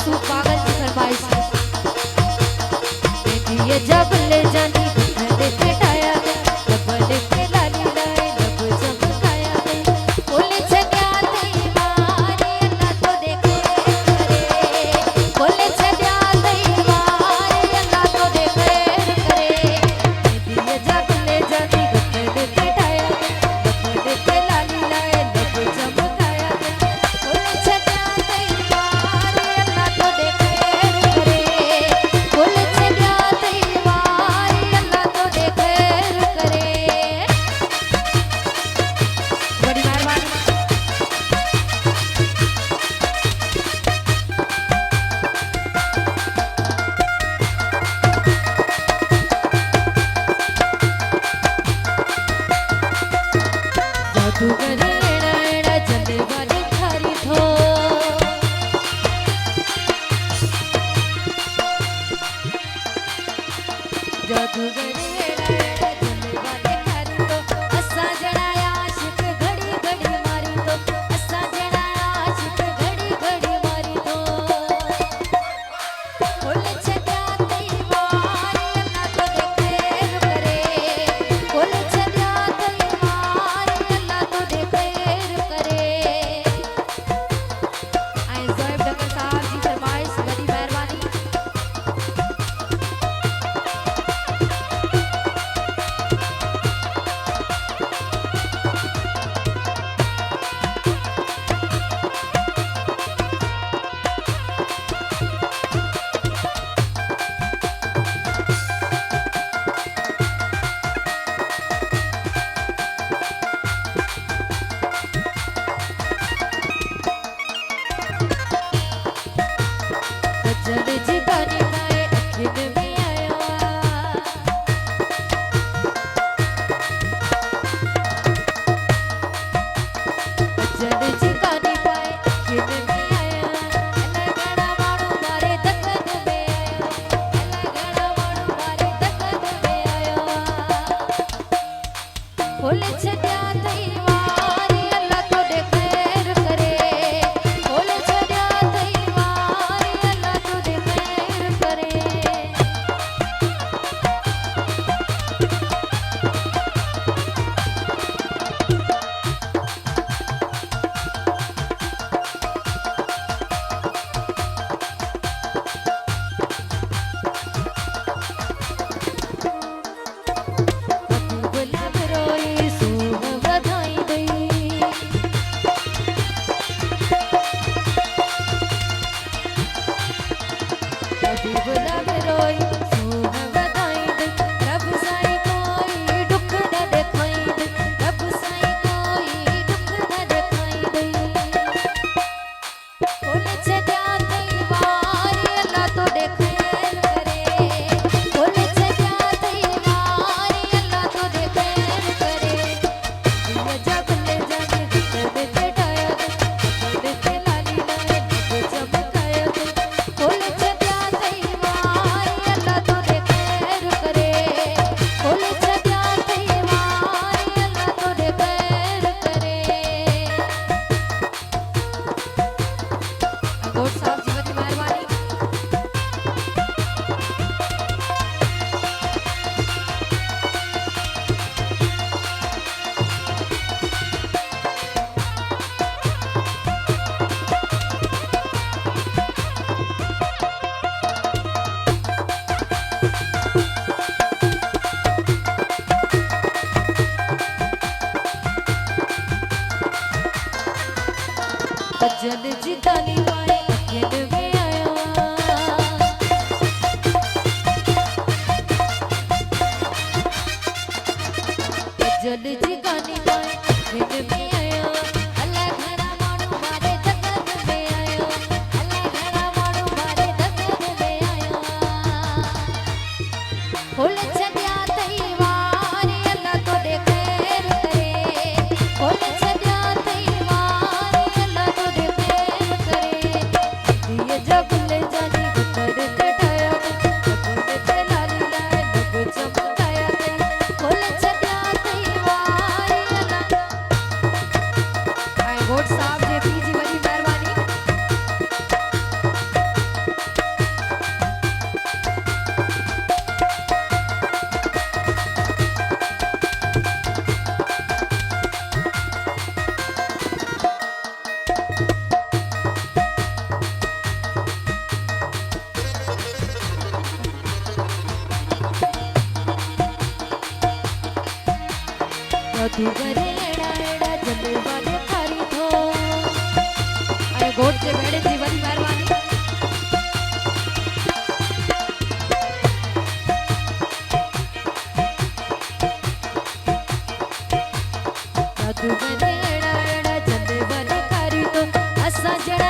मासूम पागल की फरमाइश ये जब ले जानी देखे टाया जब देखे लाली लाए जब चमकाया बोले छड्या तई मारी अल्लाह तो देखे करे बोले छड्या तई मारी अल्लाह तो देखे करे ये जब ले जानी देखे टाया जब देखे लाली लाए जब चमकाया बोले छड्या तई मारी अल्लाह तो देखे करे बोले छड्या तई मारी अल्लाह तो देखे करे बड़ी मेहरबानी जादूगर एड़ा एड़ा जले वाली थारी थो जादूगर एड़ा एड़ा जले वाली थारी थो असा जड़ा आशिक घड़ी घड़ी मारी तो असा जड़ा आशिक घड़ी घड़ी मारी तो बोले छड्या तई मारी अल्लाह तो देखे करे बोले छड्या तई मारी अल्लाह तो देखे करे आए ज़ोएब डकर साहब जी फरमाइश बड़ी मेहरबानी जल जितानी पाए अखिन में आया जल जितानी पाए अखिन में आया अलगड़ा मारू मारे दखन में आया अलगड़ा मारू मारे दखन में आया बोले छड्या तई मारी अल्लाह तो देखे करे बोले छड्या तई मारी अल्लाह तो देखे करे गुलाब रोई सूह बधाई दई गुलाब रोई सूह बधाई दई रब साईं कोई दुख न देखाई दई रब साईं कोई दुख न देखाई दई बोले छड्या तई मारी अल्लाह तो देखे करे बोले छड्या तई मारी अल्लाह तो देखे करे ये जब ले जाने देखे टाया देखे लाली लाए जब चमकाया बोले छड्या तई मारी अल्लाह तो देखे करे बोले छड्या तई मारी अल्लाह तो देखे करे अगोट साहब जी बड़ी मेहरबानी जल जितानी पाए अखिन में आया जल जितानी पाए अखिन में आया अल्लाह घड़ा मारू मारे दखन में आया अल्लाह घड़ा मारू मारे दखन में आया बोले छड्या तई मारी अल्लाह तो देखे करे बोले छड्या तई मारी अल्लाह तो देखे करे ये जादूगरे एड़ा एड़ा जलवाने थारी थो आए गोट के बेड़े जीवन मेहरबानी जादूगरे एड़ा एड़ा जलवाने थारी थो असा जड़ा